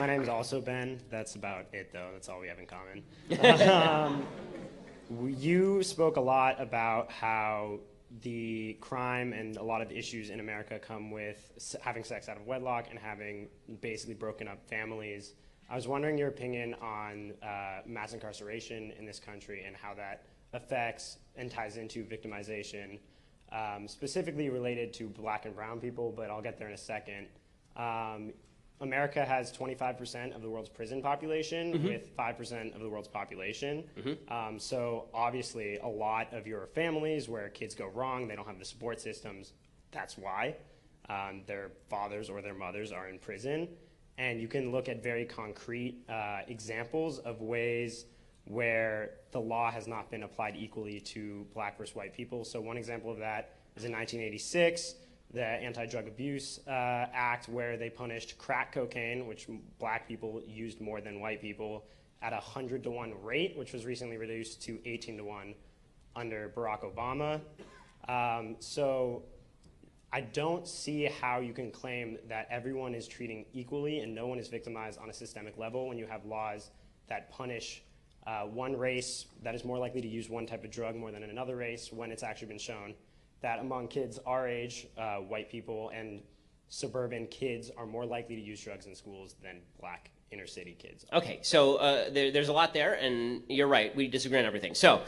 My name is also Ben. That's about it, though. That's all we have in common. You spoke a lot about how the crime and a lot of issues in America come with having sex out of wedlock and having basically broken up families. I was wondering your opinion on mass incarceration in this country and how that affects and ties into victimization, specifically related to black and brown people, but I'll get there in a second. America has 25% of the world's prison population with 5% of the world's population. So obviously a lot of your families where kids go wrong, they don't have the support systems. That's why their fathers or their mothers are in prison. And you can look at very concrete examples of ways where the law has not been applied equally to black versus white people. So one example of that is in 1986, the Anti-Drug Abuse Act, where they punished crack cocaine, which black people used more than white people, at a 100-to-1 rate, which was recently reduced to 18-to-1 under Barack Obama. So I don't see how you can claim that everyone is treating equally and no one is victimized on a systemic level when you have laws that punish one race that is more likely to use one type of drug more than another race, when it's actually been shown that among kids our age, white people and suburban kids are more likely to use drugs in schools than black inner city kids. Okay, so there's a lot there, and you're right, we disagree on everything. So,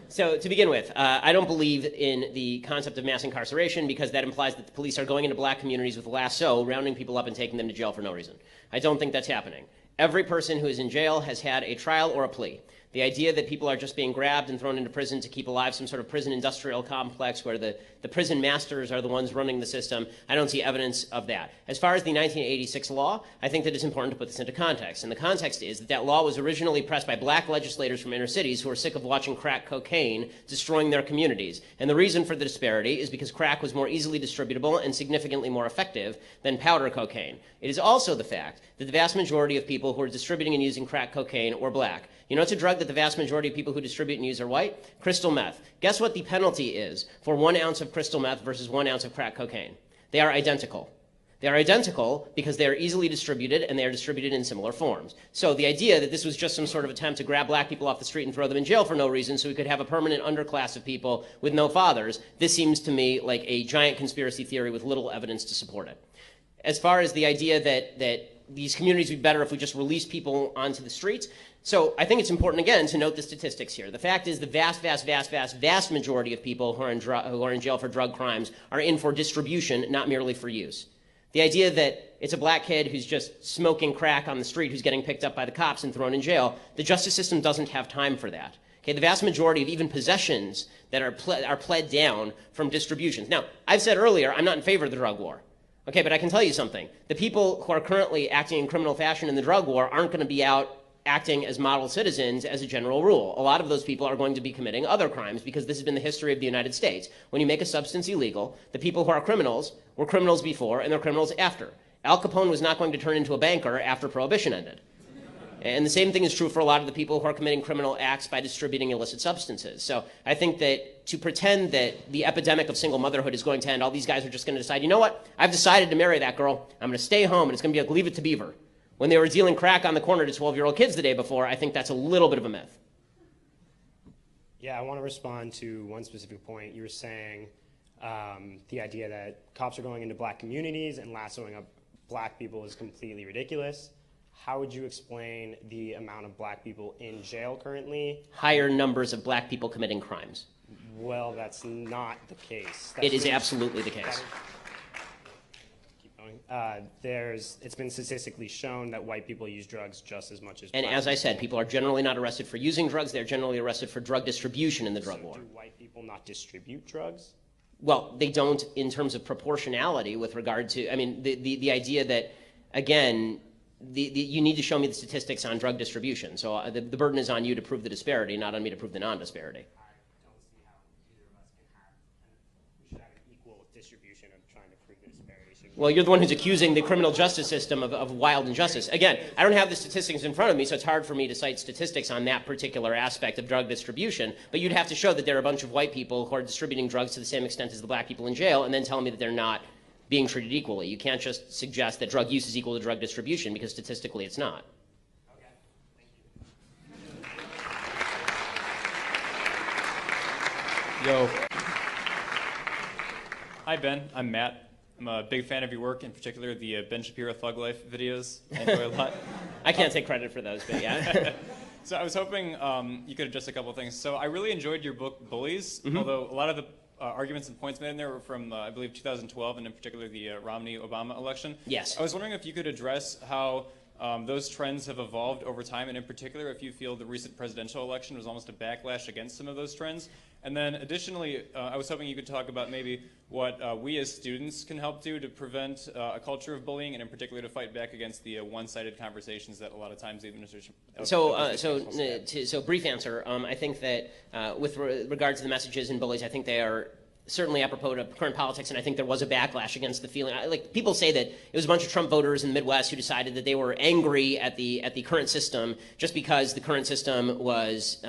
so to begin with, I don't believe in the concept of mass incarceration because that implies that the police are going into black communities with a lasso, rounding people up and taking them to jail for no reason. I don't think that's happening. Every person who is in jail has had a trial or a plea. The idea that people are just being grabbed and thrown into prison to keep alive some sort of prison industrial complex where the prison masters are the ones running the system, I don't see evidence of that. As far as the 1986 law, I think that it's important to put this into context. And the context is that that law was originally pressed by black legislators from inner cities who were sick of watching crack cocaine destroying their communities. And the reason for the disparity is because crack was more easily distributable and significantly more effective than powder cocaine. It is also the fact that the vast majority of people who are distributing and using crack cocaine were black. You know it's a drug that the vast majority of people who distribute and use are white? Crystal meth. Guess what the penalty is for 1 ounce of crystal meth versus 1 ounce of crack cocaine? They are identical. They are identical because they are easily distributed and they are distributed in similar forms. So the idea that this was just some sort of attempt to grab black people off the street and throw them in jail for no reason so we could have a permanent underclass of people with no fathers, this seems to me like a giant conspiracy theory with little evidence to support it. As far as the idea that these communities would be better if we just release people onto the streets, so I think it's important, again, to note the statistics here. The fact is the vast majority of people who are in jail for drug crimes are in for distribution, not merely for use. The idea that it's a black kid who's just smoking crack on the street who's getting picked up by the cops and thrown in jail, the justice system doesn't have time for that. Okay, the vast majority of even possessions that are pled down from distributions. Now, I've said earlier, I'm not in favor of the drug war. Okay, but I can tell you something. The people who are currently acting in criminal fashion in the drug war aren't going to be out acting as model citizens as a general rule. A lot of those people are going to be committing other crimes because this has been the history of the United States. When you make a substance illegal, the people who are criminals were criminals before and they're criminals after. Al Capone was not going to turn into a banker after Prohibition ended. And the same thing is true for a lot of the people who are committing criminal acts by distributing illicit substances. So I think that to pretend that the epidemic of single motherhood is going to end, all these guys are just going to decide, you know what, I've decided to marry that girl, I'm going to stay home, and it's going to be like Leave It to Beaver. When they were dealing crack on the corner to 12-year-old kids the day before, I think that's a little bit of a myth. Yeah, I want to respond to one specific point. You were saying the idea that cops are going into black communities and lassoing up black people is completely ridiculous. How would you explain the amount of black people in jail currently? Higher numbers of black people committing crimes. Well, that's not the case. It is absolutely the case. It's been statistically shown that white people use drugs just as much as And as I said, people are generally not arrested for using drugs. They're generally arrested for drug distribution in the drug war. Do white people not distribute drugs? Well, they don't in terms of proportionality with regard to, I mean, the idea that, again, you need to show me the statistics on drug distribution. So the burden is on you to prove the disparity, not on me to prove the non-disparity. I don't see how either of us can have, we should have an equal distribution of trying to prove the disparity. Well, you're the one who's accusing the criminal justice system of wild injustice. Again, I don't have the statistics in front of me, so it's hard for me to cite statistics on that particular aspect of drug distribution, but you'd have to show that there are a bunch of white people who are distributing drugs to the same extent as the black people in jail, and then tell me that they're not being treated equally. You can't just suggest that drug use is equal to drug distribution, because statistically it's not. Okay. Thank you. Yo. Hi, Ben. I'm Matt. I'm a big fan of your work, in particular the Ben Shapiro Thug Life videos. I enjoy a lot. I can't take credit for those, but yeah. So I was hoping you could address a couple of things. So I really enjoyed your book, Bullies, although a lot of the arguments and points made in there were from, I believe, 2012, and in particular the Romney-Obama election. Yes. I was wondering if you could address how those trends have evolved over time, and in particular if you feel the recent presidential election was almost a backlash against some of those trends. And then additionally, I was hoping you could talk about maybe what we as students can help do to prevent a culture of bullying, and in particular to fight back against the one-sided conversations that a lot of times the administration... So brief answer. I think that with regard to the messages in Bullies, I think they are certainly apropos to current politics, and I think there was a backlash against the feeling. Like, people say that it was a bunch of Trump voters in the Midwest who decided that they were angry at the current system just because the current system was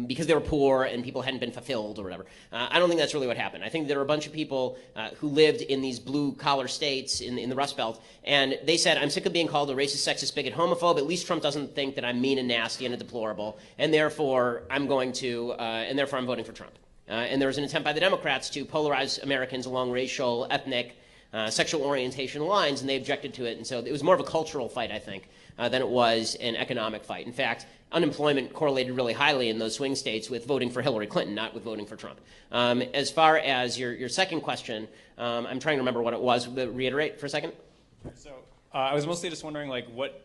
because they were poor and people hadn't been fulfilled or whatever. I don't think that's really what happened. I think there were a bunch of people who lived in these blue-collar states in the Rust Belt, and they said, I'm sick of being called a racist, sexist, bigot, homophobe. At least Trump doesn't think that I'm mean and nasty and a deplorable, and therefore I'm voting for Trump. And there was an attempt by the Democrats to polarize Americans along racial, ethnic, sexual orientation lines, and they objected to it. And so it was more of a cultural fight, I think, than it was an economic fight. In fact, unemployment correlated really highly in those swing states with voting for Hillary Clinton, not with voting for Trump. As far as your second question, I'm trying to remember what it was. Reiterate for a second. So I was mostly just wondering, like, what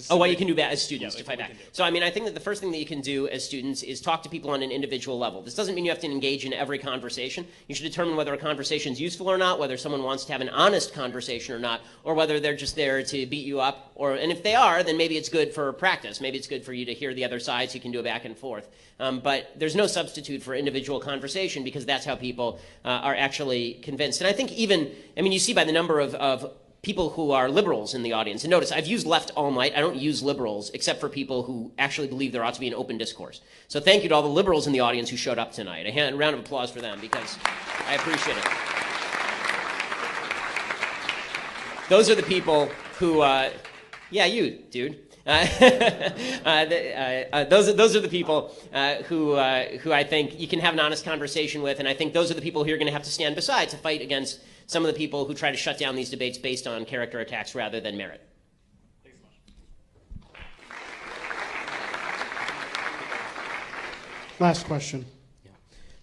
what you can do as students to fight back. Do. So, I mean, I think that the first thing that you can do as students is talk to people on an individual level. This doesn't mean you have to engage in every conversation. You should determine whether a conversation is useful or not, whether someone wants to have an honest conversation or not, or whether they're just there to beat you up. And if they are, then maybe it's good for practice. Maybe it's good for you to hear the other side so you can do a back and forth. But there's no substitute for individual conversation, because that's how people are actually convinced. And I think you see by the number of people who are liberals in the audience. And notice, I've used left all night. I don't use liberals except for people who actually believe there ought to be an open discourse. So thank you to all the liberals in the audience who showed up tonight. A round of applause for them, because I appreciate it. Those are the people who, yeah, you, dude. Those are the people who I think you can have an honest conversation with, and I think those are the people who you're going to have to stand beside to fight against some of the people who try to shut down these debates based on character attacks rather than merit. Thanks so much. Last question.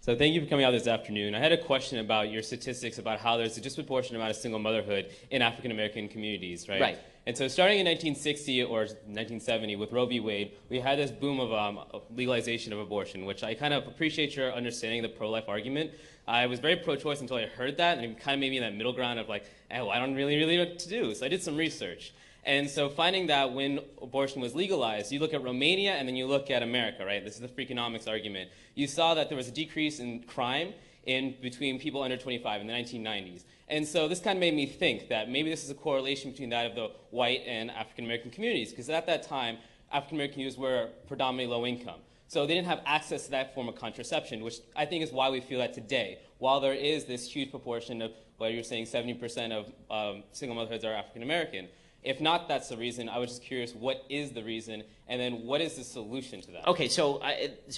So thank you for coming out this afternoon. I had a question about your statistics about how there's a disproportionate amount of single motherhood in African American communities, right? Right. And so starting in 1960 or 1970 with Roe v. Wade, we had this boom of legalization of abortion, which I kind of appreciate your understanding the pro-life argument. I was very pro-choice until I heard that, and it kind of made me in that middle ground of like, oh, I don't really know what to do. So I did some research. And so finding that when abortion was legalized, you look at Romania and then you look at America, right? This is the Freakonomics argument. You saw that there was a decrease in crime between people under 25 in the 1990s. And so this kind of made me think that maybe this is a correlation between that of the white and African American communities, because at that time, African American youths were predominantly low income. So they didn't have access to that form of contraception, which I think is why we feel that today. While there is this huge proportion of, what you're saying, 70% of single motherhoods are African American, if not that's the reason, I was just curious, what is the reason, and then what is the solution to that? Okay, so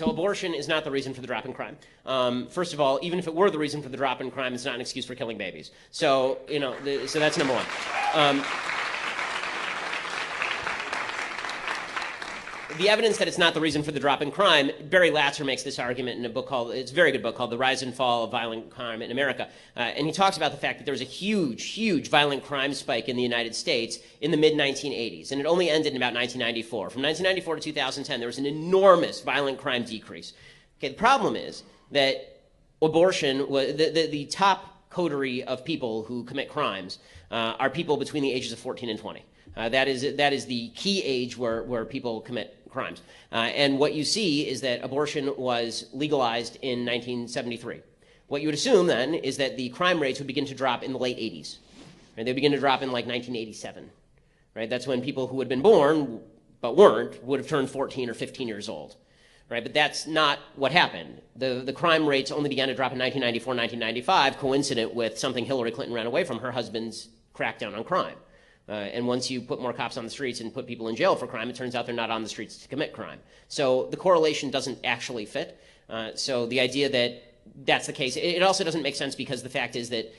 abortion is not the reason for the drop in crime. First of all, even if it were the reason for the drop in crime, it's not an excuse for killing babies. So, so that's number one. The evidence that it's not the reason for the drop in crime, Barry Latzer makes this argument in a book it's a very good book called The Rise and Fall of Violent Crime in America. And he talks about the fact that there was a huge violent crime spike in the United States in the mid-1980s. And it only ended in about 1994. From 1994 to 2010, there was an enormous violent crime decrease. Okay, the problem is that abortion, the top coterie of people who commit crimes are people between the ages of 14 and 20. That is the key age where people commit crimes. And what you see is that abortion was legalized in 1973. What you would assume then is that the crime rates would begin to drop in the late 80s. Right? They begin to drop in like 1987. Right? That's when people who had been born but weren't would have turned 14 or 15 years old. right? But that's not what happened. The crime rates only began to drop in 1994, 1995, coincident with something Hillary Clinton ran away from, her husband's crackdown on crime. And once you put more cops on the streets and put people in jail for crime, it turns out they're not on the streets to commit crime. So the correlation doesn't actually fit. So the idea that that's the case, it also doesn't make sense, because the fact is that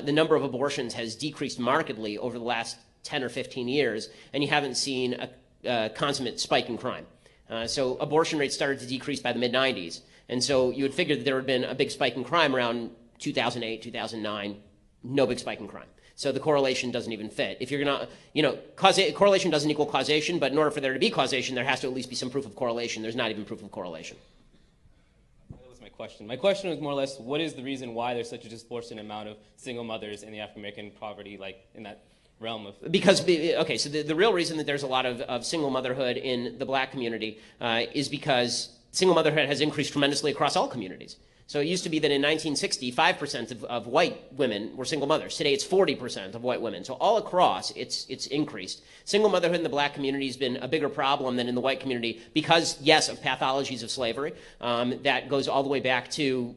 the number of abortions has decreased markedly over the last 10 or 15 years, and you haven't seen a consummate spike in crime. So abortion rates started to decrease by the mid-90s. And so you would figure that there had been a big spike in crime around 2008, 2009, no big spike in crime. So the correlation doesn't even fit. If you're going to, correlation doesn't equal causation, but in order for there to be causation, there has to at least be some proof of correlation. There's not even proof of correlation. That was my question. My question was more or less, what is the reason why there's such a disproportionate amount of single mothers in the African American poverty, like in that realm of? Because, okay, so the real reason that there's a lot of single motherhood in the black community is because single motherhood has increased tremendously across all communities. So it used to be that in 1960, 5% of white women were single mothers. Today it's 40% of white women. So all across, it's increased. Single motherhood in the black community has been a bigger problem than in the white community because, yes, of pathologies of slavery. That goes all the way back to,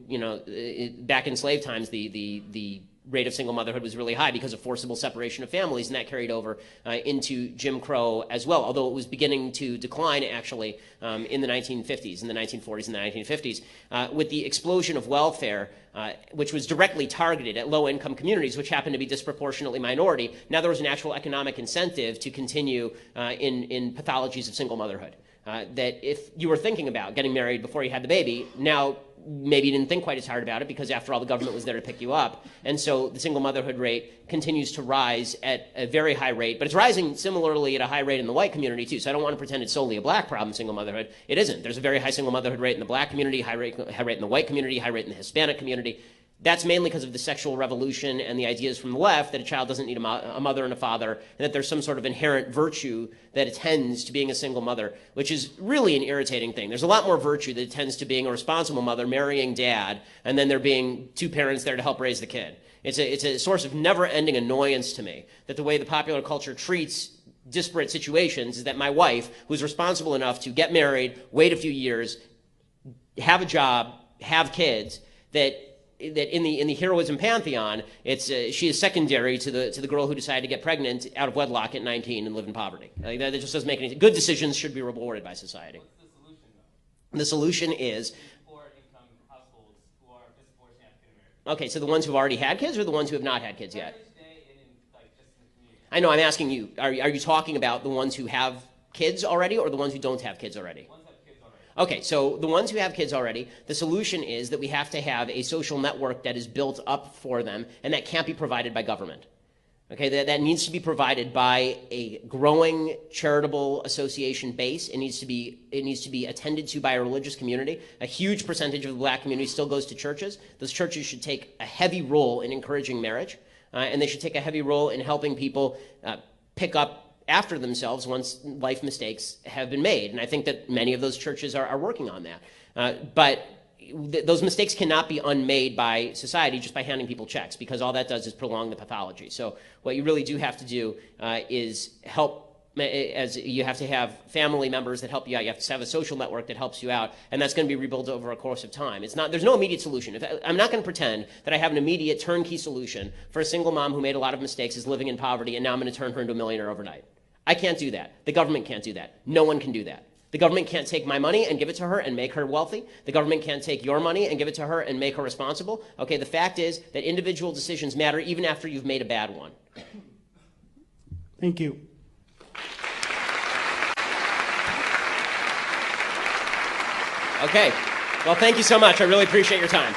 back in slave times, the rate of single motherhood was really high because of forcible separation of families, and that carried over into Jim Crow as well, although it was beginning to decline actually in the 1950s, in the 1940s and the 1950s. With the explosion of welfare, which was directly targeted at low-income communities, which happened to be disproportionately minority, now there was an actual economic incentive to continue in pathologies of single motherhood. That if you were thinking about getting married before you had the baby, now maybe you didn't think quite as hard about it because after all the government was there to pick you up. And so the single motherhood rate continues to rise at a very high rate, but it's rising similarly at a high rate in the white community too. So I don't want to pretend it's solely a black problem, single motherhood. It isn't. There's a very high single motherhood rate in the black community, high rate in the white community, high rate in the Hispanic community. That's mainly because of the sexual revolution and the ideas from the left that a child doesn't need a mother and a father, and that there's some sort of inherent virtue that attends to being a single mother, which is really an irritating thing. There's a lot more virtue that attends to being a responsible mother, marrying dad, and then there being two parents there to help raise the kid. It's a source of never-ending annoyance to me that the way the popular culture treats disparate situations is that my wife, who's responsible enough to get married, wait a few years, have a job, have kids, that in the heroism pantheon, she is secondary to the girl who decided to get pregnant out of wedlock at 19 and live in poverty. That just doesn't make any sense. Good decisions should be rewarded by society. What's the solution, though? The solution is Poor-income households who are disproportionately African American. okay. So the ones who've already had kids, or the ones who have not had kids yet? Just in the community. I know. I'm asking you. Are you talking about the ones who have kids already, or the ones who don't have kids already? Ones have kids already. Okay, so the ones who have kids already, the solution is that we have to have a social network that is built up for them, and that can't be provided by government. Okay, that needs to be provided by a growing charitable association base. It needs to be attended to by a religious community. A huge percentage of the black community still goes to churches. Those churches should take a heavy role in encouraging marriage, and they should take a heavy role in helping people pick up after themselves once life mistakes have been made. And I think that many of those churches are working on that. But those mistakes cannot be unmade by society just by handing people checks, because all that does is prolong the pathology. So what you really do have to do is help, as you have to have family members that help you out. You have to have a social network that helps you out, and that's going to be rebuilt over a course of time. There's no immediate solution. I'm not going to pretend that I have an immediate turnkey solution for a single mom who made a lot of mistakes, is living in poverty, and now I'm going to turn her into a millionaire overnight. I can't do that. The government can't do that. No one can do that. The government can't take my money and give it to her and make her wealthy. The government can't take your money and give it to her and make her responsible. Okay, the fact is that individual decisions matter even after you've made a bad one. Thank you. Okay. Well, thank you so much. I really appreciate your time.